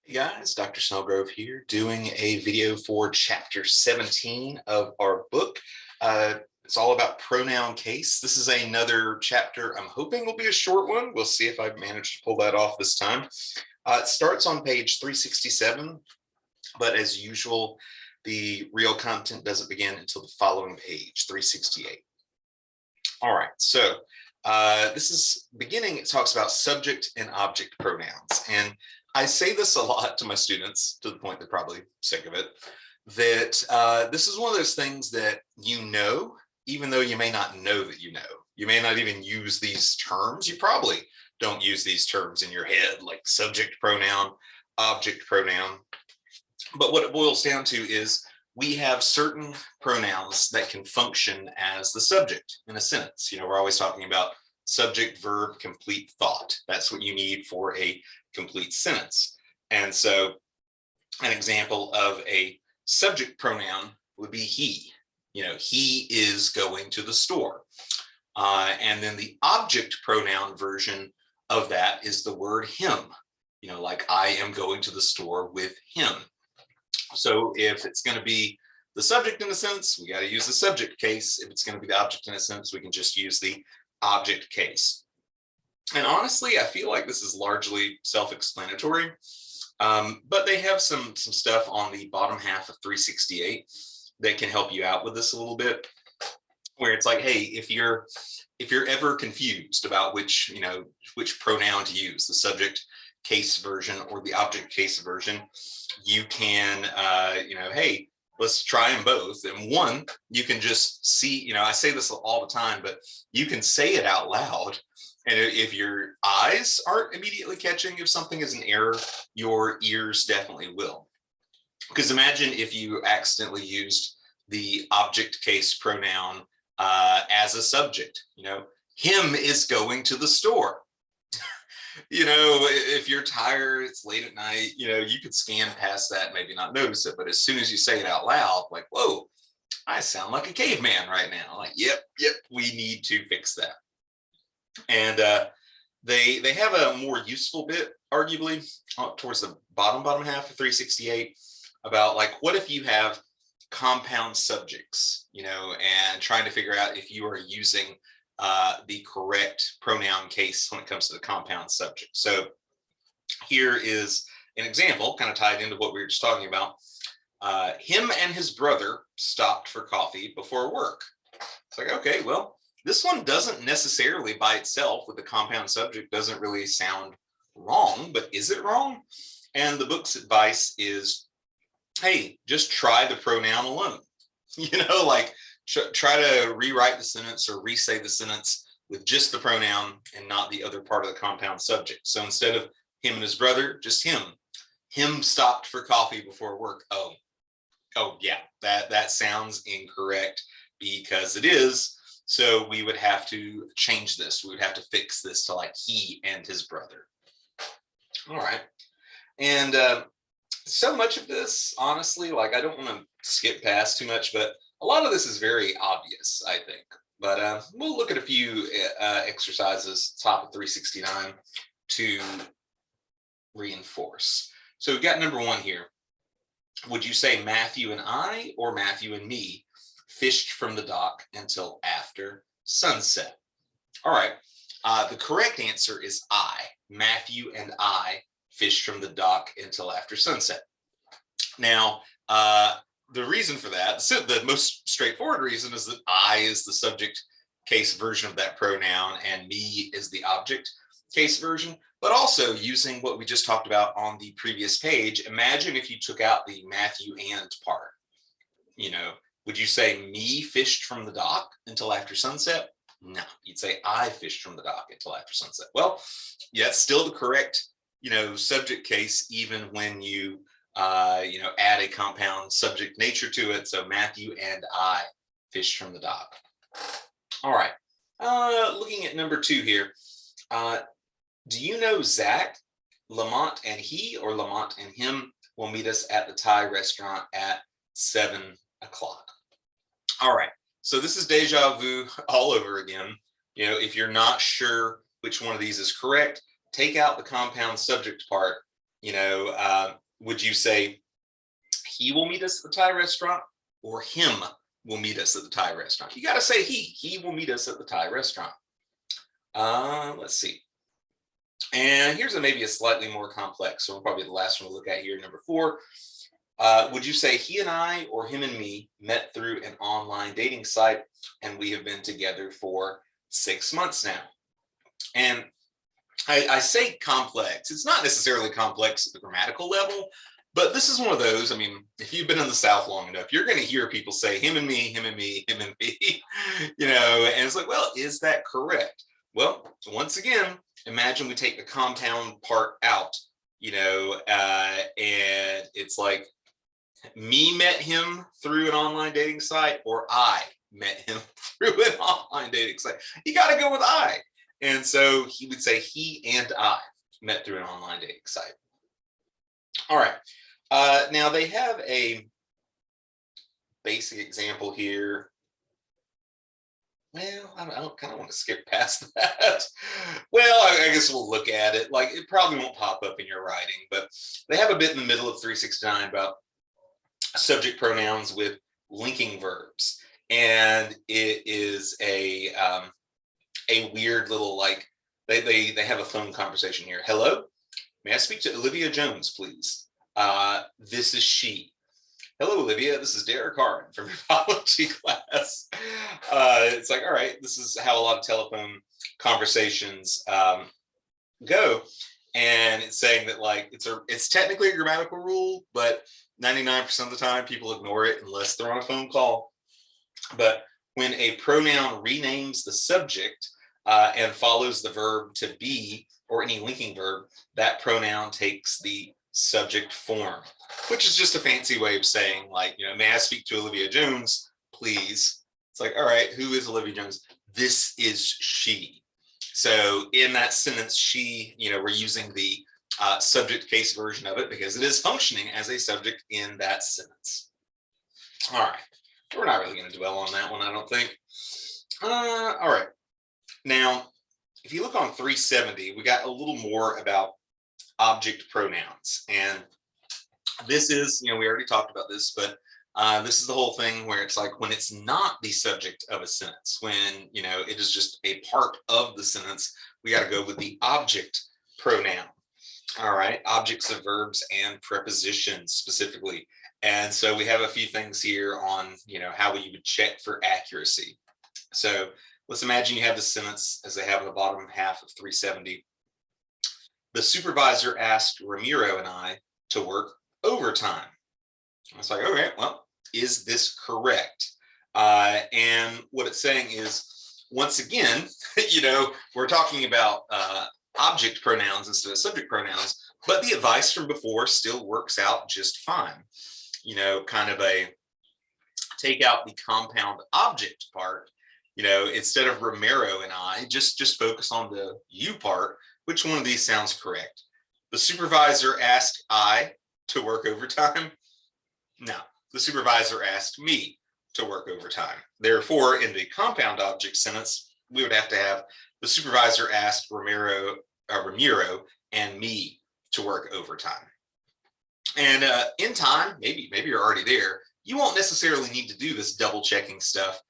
Hey guys, Dr. Snellgrove here doing a video for chapter 17 of our book. It's all about pronoun case. This is another chapter I'm hoping will be a short one. We'll see if I've managed to pull that off this time. It starts on page 367, but as usual, the real content doesn't begin until the following page, 368. All right, so this is beginning, it talks about subject and object pronouns. And I say this a lot to my students, to the point they're probably sick of it, that this is one of those things that you know, even though you may not know that you know. You may not even use these terms. You probably don't use these terms in your head, like subject pronoun, object pronoun. But what it boils down to is we have certain pronouns that can function as the subject in a sentence. You know, we're always talking about subject, verb, complete thought. That's what you need for a complete sentence. And so an example of a subject pronoun would be he. You know, he is going to the store. And then the object pronoun version of that is the word him. You know, like I am going to the store with him. So if it's going to be the subject in a sentence, we got to use the subject case. If it's going to be the object in a sentence, we can just use the object case. And honestly, I feel like this is largely self-explanatory, but they have some stuff on the bottom half of 368 that can help you out with this a little bit, where it's like, hey, if you're ever confused about which pronoun to use, the subject case version or the object case version, you can, hey, let's try them both. And one, you can just see, I say this all the time, but you can say it out loud. And if your eyes aren't immediately catching if something is an error, your ears definitely will. Because imagine if you accidentally used the object case pronoun as a subject. Him is going to the store. If you're tired, it's late at night, you could scan past that, maybe not notice it. But as soon as you say it out loud, like, whoa, I sound like a caveman right now. Like, yep, we need to fix that. And they have a more useful bit, arguably, towards the bottom half of 368 about, like, what if you have compound subjects, and trying to figure out if you are using the correct pronoun case when it comes to the compound subject. So here is an example, kind of tied into what we were just talking about. Him and his brother stopped for coffee before work. It's like, okay, well, this one doesn't necessarily by itself with the compound subject doesn't really sound wrong, but is it wrong? And the book's advice is, hey, just try the pronoun alone. Try to rewrite the sentence or re-say the sentence with just the pronoun and not the other part of the compound subject. So instead of him and his brother, just him. Him stopped for coffee before work. Oh yeah, that sounds incorrect because it is. So we would have to change this. We would have to fix this to like he and his brother. All right. And so much of this, honestly, like I don't want to skip past too much, but a lot of this is very obvious, I think. But we'll look at a few exercises, top of 369, to reinforce. So we've got number one here. Would you say Matthew and I or Matthew and me fished from the dock until after sunset? All right. The correct answer is I. Matthew and I fished from the dock until after sunset. Now, the reason for that, so the most straightforward reason is that I is the subject case version of that pronoun and me is the object case version, but also using what we just talked about on the previous page. Imagine if you took out the Matthew and part. Would you say me fished from the dock until after sunset? No, you'd say I fished from the dock until after sunset. Well, yeah, it's still the correct, subject case, even when you, add a compound subject nature to it. So Matthew and I fished from the dock. All right. Looking at number two here. Do you know Zach, Lamont and he, or Lamont and him will meet us at the Thai restaurant at 7 o'clock? All right. So this is deja vu all over again. If you're not sure which one of these is correct, take out the compound subject part Would you say he will meet us at the Thai restaurant or him will meet us at the Thai restaurant? You got to say he will meet us at the Thai restaurant. Let's see. And here's maybe a slightly more complex, so probably the last one we'll look at here, number 4. Would you say he and I or him and me met through an online dating site and we have been together for 6 months now? And I say complex. It's not necessarily complex at the grammatical level, but this is one of those. I mean, if you've been in the South long enough, you're going to hear people say him and me, him and me, him and me, and it's like, well, is that correct? Well, once again, imagine we take the compound part out, and it's like me met him through an online dating site or I met him through an online dating site. You got to go with I. And so he would say he and I met through an online dating site. All right. Now they have a basic example here. Well, I don't kind of want to skip past that. Well, I guess we'll look at it. Like, it probably won't pop up in your writing, but they have a bit in the middle of 369 about subject pronouns with linking verbs. And it is a weird little, like, they have a phone conversation here. Hello, may I speak to Olivia Jones, please? This is she. Hello, Olivia. This is Derek Hart from your biology class. It's like, all right, this is how a lot of telephone conversations go. And it's saying that, like, it's technically a grammatical rule, but 99% of the time people ignore it unless they're on a phone call. But when a pronoun renames the subject and follows the verb to be or any linking verb, that pronoun takes the subject form, which is just a fancy way of saying, like, may I speak to Olivia Jones, please? It's like, all right, who is Olivia Jones? This is she. So in that sentence, she, we're using the subject case version of it because it is functioning as a subject in that sentence. All right. We're not really going to dwell on that one, I don't think. All right. Now, if you look on 370, we got a little more about object pronouns. And this is, we already talked about this, but this is the whole thing where it's like when it's not the subject of a sentence, when, it is just a part of the sentence, we got to go with the object pronoun. All right. Objects of verbs and prepositions specifically. And so we have a few things here on, how you would check for accuracy. So let's imagine you have the sentence as they have in the bottom half of 370. The supervisor asked Ramiro and I to work overtime. I was like, okay, well, is this correct? And what it's saying is, once again, we're talking about object pronouns instead of subject pronouns, but the advice from before still works out just fine. Kind of a take out the compound object part, instead of Ramiro and I, just focus on the you part. Which one of these sounds correct? The supervisor asked I to work overtime? No, the supervisor asked me to work overtime. Therefore, in the compound object sentence, we would have to have the supervisor asked Ramiro and me to work overtime. And in time, maybe you're already there, you won't necessarily need to do this double checking stuff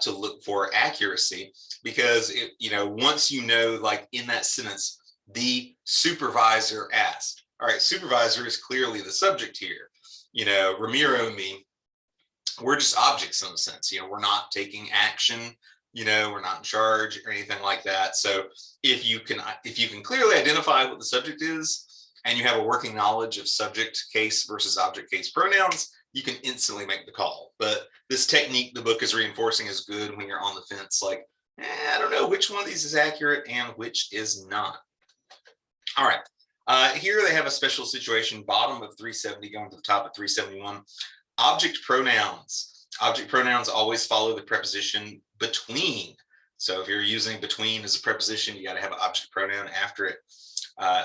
to look for accuracy, because once like in that sentence, the supervisor asked. All right, supervisor is clearly the subject here. Ramiro and me, we're just objects in a sense. We're not taking action. We're not in charge or anything like that. So if you can clearly identify what the subject is, and you have a working knowledge of subject case versus object case pronouns, you can instantly make the call. But this technique the book is reinforcing is good when you're on the fence, like, I don't know which one of these is accurate and which is not. All right. Here they have a special situation, bottom of 370 going to the top of 371. Object pronouns. Object pronouns always follow the preposition between. So if you're using between as a preposition, you got to have an object pronoun after it.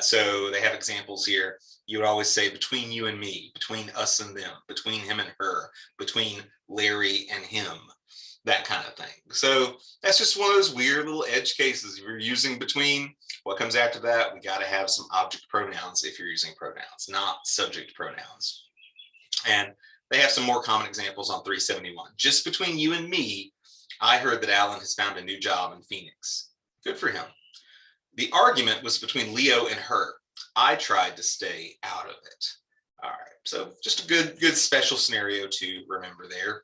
So they have examples here. You would always say between you and me, between us and them, between him and her, between Larry and him. that kind of thing. So that's just one of those weird little edge cases. If you're using between, what comes after that, we got to have some object pronouns if you're using pronouns, not subject pronouns. And they have some more common examples on 371. Just between you and me, I heard that Alan has found a new job in Phoenix. Good for him. The argument was between Leo and her. I tried to stay out of it. All right, so just a good special scenario to remember there.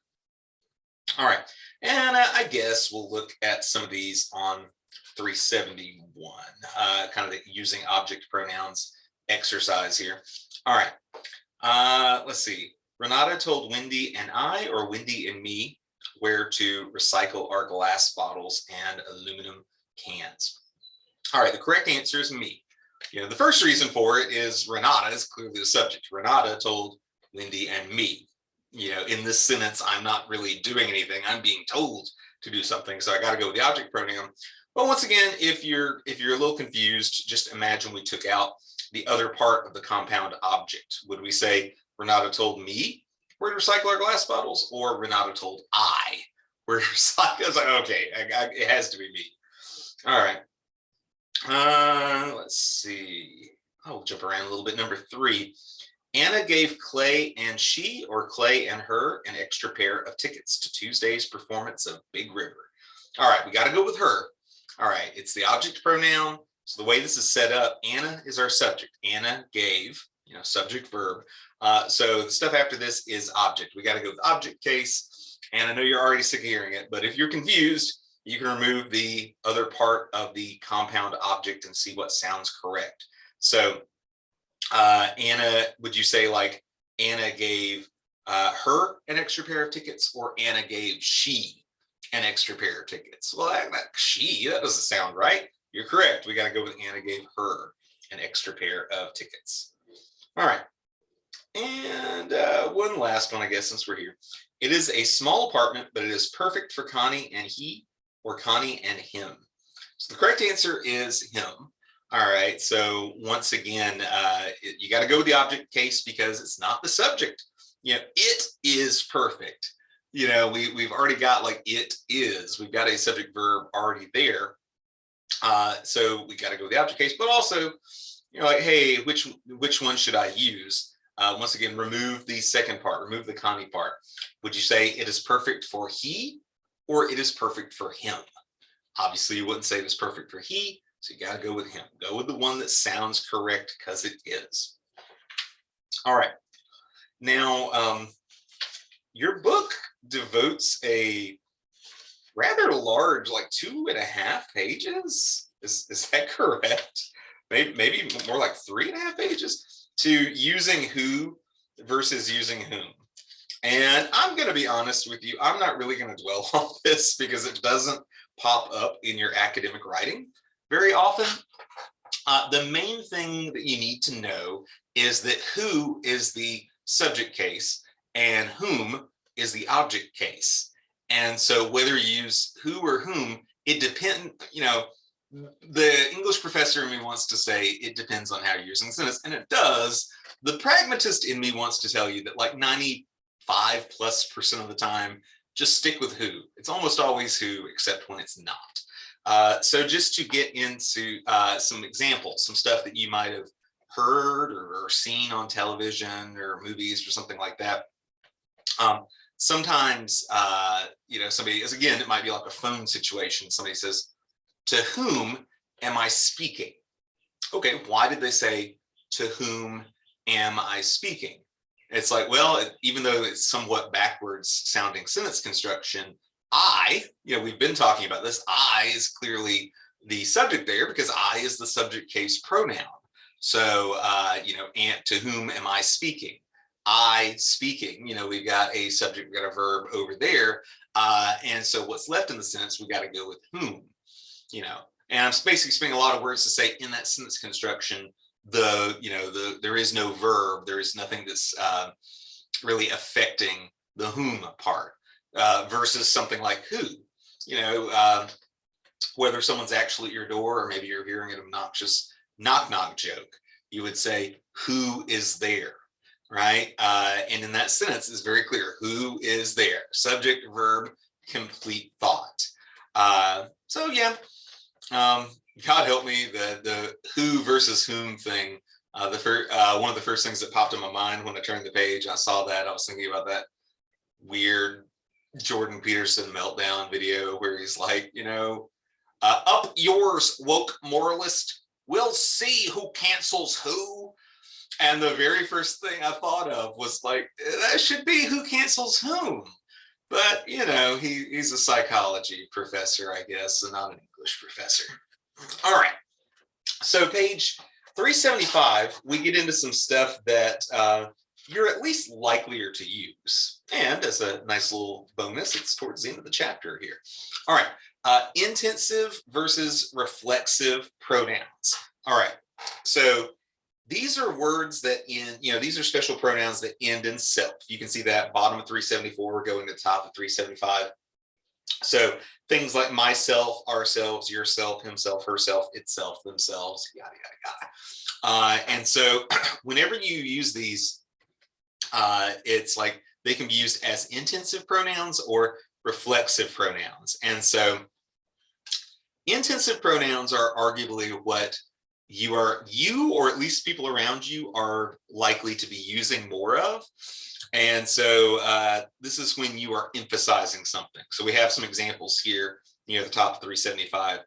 All right, and I guess we'll look at some of these on 371, kind of the using object pronouns exercise here. All right, let's see. Renata told Wendy and I, or Wendy and me, where to recycle our glass bottles and aluminum cans. All right, the correct answer is me. You know, the first reason for it is Renata is clearly the subject. Renata told Wendy and me. You know, in this sentence, I'm not really doing anything. I'm being told to do something, so I got to go with the object pronoun. But once again, if you're a little confused, just imagine we took out the other part of the compound object. Would we say Renata told me where to recycle our glass bottles, or Renata told I where to recycle? I was like, okay, it has to be me. All right. Let's see. I'll jump around a little bit. Number 3. Anna gave Clay and she, or Clay and her, an extra pair of tickets to Tuesday's performance of Big River. All right, we got to go with her. All right, it's the object pronoun. So the way this is set up, Anna is our subject. Anna gave, you know, subject verb. So the stuff after this is object. We got to go with object case. And I know you're already sick of hearing it, but if you're confused, you can remove the other part of the compound object and see what sounds correct. So Anna, would you say like Anna gave her an extra pair of tickets, or Anna gave she an extra pair of tickets? Well, that doesn't sound right. You're correct. We got to go with Anna gave her an extra pair of tickets. All right. And one last one, I guess, since we're here. It is a small apartment, but it is perfect for Connie and he, or Connie and him. So the correct answer is him. All right, so once again, you got to go with the object case because it's not the subject. You know, it is perfect. You know, we've already got like it is. We've got a subject verb already there. So we got to go with the object case, but also, you know, like, hey, which one should I use? Once again, remove the second part, remove the Connie part. Would you say it is perfect for he, or it is perfect for him? Obviously, you wouldn't say it is perfect for he. So you got to go with him. Go with the one that sounds correct because it is. All right. Now, your book devotes a rather large, like 2.5 pages. Is that correct? Maybe more like 3.5 pages to using who versus using whom. And I'm going to be honest with you. I'm not really going to dwell on this because it doesn't pop up in your academic writing very often. The main thing that you need to know is that who is the subject case and whom is the object case. And so whether you use who or whom, it depends, you know, the English professor in me wants to say it depends on how you're using the sentence, and it does. The pragmatist in me wants to tell you that like 95+% of the time, just stick with who. It's almost always who, except when it's not. So just to get into some examples, some stuff that you might have heard or seen on television or movies or something like that. Sometimes, you know, somebody is, again, it might be like a phone situation. Somebody says, to whom am I speaking? Okay, why did they say, to whom am I speaking? It's like, well, even though it's somewhat backwards sounding sentence construction, I, you know, we've been talking about this. I is clearly the subject there because I is the subject case pronoun. So, you know, and to whom am I speaking? I speaking, you know, we've got a subject, we've got a verb over there. And so what's left in the sentence, we got to go with whom, you know, and I'm basically spending a lot of words to say in that sentence construction, there is no verb. There is nothing that's really affecting the whom part. Versus something like who, you know, whether someone's actually at your door or maybe you're hearing an obnoxious knock knock joke, you would say, who is there, right? And in that sentence is very clear, who is there, subject, verb, complete thought. So yeah, God help me, the who versus whom thing. One of the first things that popped in my mind when I turned the page, I saw that, I was thinking about that weird Jordan Peterson meltdown video where he's like, up yours, woke moralist. We'll see who cancels who. And the very first thing I thought of was like, that should be who cancels whom. But, he's a psychology professor, I guess, and not an English professor. All right. So page 375, we get into some stuff that you're at least likelier to use. And as a nice little bonus, it's towards the end of the chapter here. All right. Intensive versus reflexive pronouns. All right. So these are words that these are special pronouns that end in self. You can see that bottom of 374 going to the top of 375. So things like myself, ourselves, yourself, himself, herself, itself, themselves, yada, yada, yada. And so whenever you use these, it's like they can be used as intensive pronouns or reflexive pronouns. And so intensive pronouns are arguably what you or at least people around you are likely to be using more of. And so this is when you are emphasizing something. So we have some examples here near the top of 375.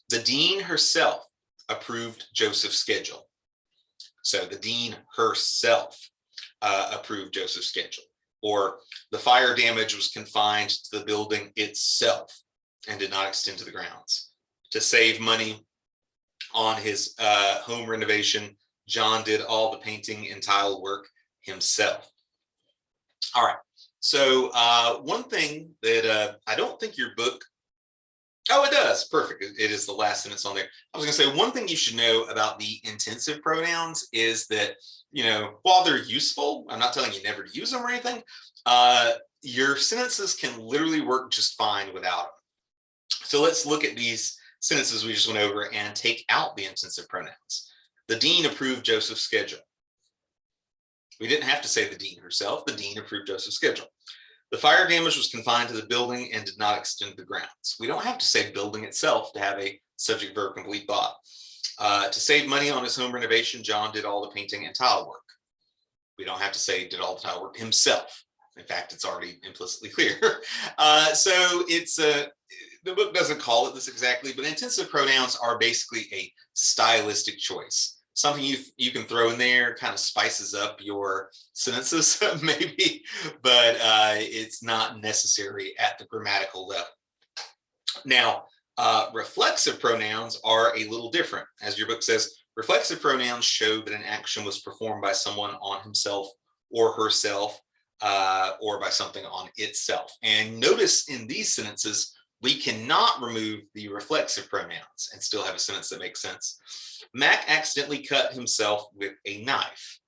The dean herself approved Joseph's schedule. So the dean herself approved Joseph's schedule. Or the fire damage was confined to the building itself and did not extend to the grounds. To save money on his home renovation, John did all the painting and tile work himself. All right. So one thing that I don't think your book, it does. Perfect. It is the last sentence on there. I was going to say one thing you should know about the intensive pronouns is that, while they're useful, I'm not telling you never to use them or anything. Your sentences can literally work just fine without them. So let's look at these sentences we just went over and take out the intensive pronouns. The dean approved Joseph's schedule. We didn't have to say the dean herself. The dean approved Joseph's schedule. The fire damage was confined to the building and did not extend to the grounds. We don't have to say building itself to have a subject verb complete thought. To save money on his home renovation, John did all the painting and tile work. We don't have to say did all the tile work himself. In fact, it's already implicitly clear. So it's the book doesn't call it this exactly, but intensive pronouns are basically a stylistic choice. Something you can throw in there kind of spices up your sentences maybe, but it's not necessary at the grammatical level. Now, reflexive pronouns are a little different. As your book says, reflexive pronouns show that an action was performed by someone on himself or herself, or by something on itself. And notice in these sentences, we cannot remove the reflexive pronouns and still have a sentence that makes sense. Mac accidentally cut himself with a knife.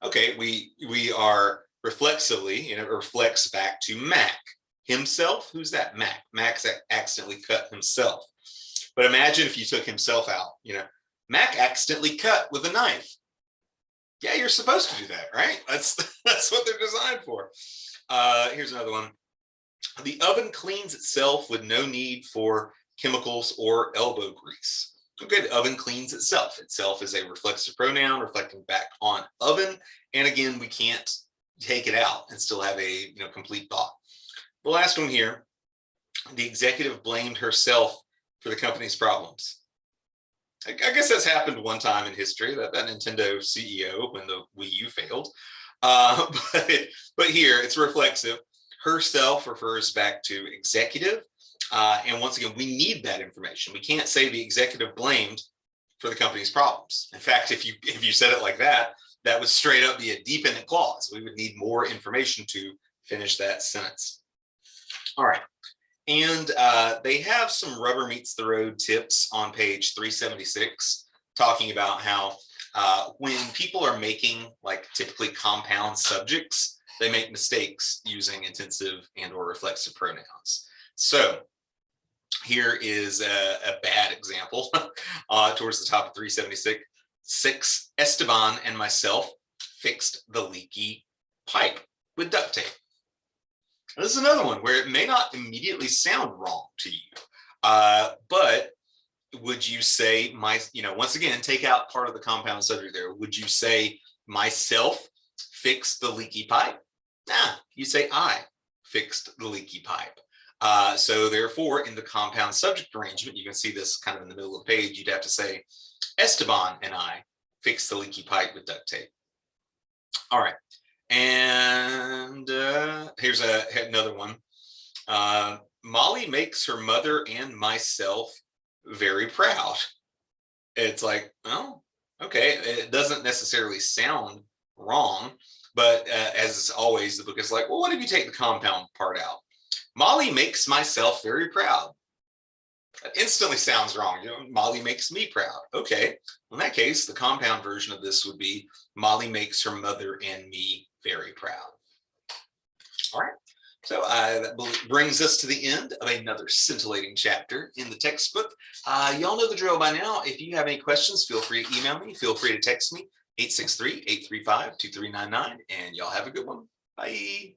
Okay, we are reflexively, it reflects back to Mac. Himself, who's that? Mac. Mac's accidentally cut himself. But imagine if you took himself out, Mac accidentally cut with a knife. Yeah, you're supposed to do that, right? That's what they're designed for. Here's another one. The oven cleans itself with no need for chemicals or elbow grease. Okay, the oven cleans itself. Itself is a reflexive pronoun reflecting back on oven. And again, we can't take it out and still have a complete thought. The last one here, the executive blamed herself for the company's problems. I guess that's happened one time in history, that Nintendo CEO when the Wii U failed. But here it's reflexive. Herself refers back to executive. And once again, we need that information. We can't say the executive blamed for the company's problems. In fact, if you said it like that, that would straight up be a dependent clause. We would need more information to finish that sentence. All right. And they have some rubber meets the road tips on page 376, talking about how when people are making typically compound subjects, they make mistakes using intensive and or reflexive pronouns. So here is a bad example towards the top of 376. Esteban and myself fixed the leaky pipe with duct tape. This is another one where it may not immediately sound wrong to you, but would you say once again, take out part of the compound subject there. Would you say myself fixed the leaky pipe? Nah, you say I fixed the leaky pipe. So therefore, in the compound subject arrangement, you can see this kind of in the middle of the page, you'd have to say Esteban and I fixed the leaky pipe with duct tape. All right. And here's another one. Molly makes her mother and myself very proud. It's like, oh, okay. It doesn't necessarily sound wrong, but as always, the book is like, well, what if you take the compound part out? Molly makes myself very proud. That instantly sounds wrong. Molly makes me proud. Okay. In that case, the compound version of this would be Molly makes her mother and me very proud. All right. So that brings us to the end of another scintillating chapter in the textbook. Y'all know the drill by now. If you have any questions, feel free to email me. Feel free to text me, 863-835-2399, and y'all have a good one. Bye.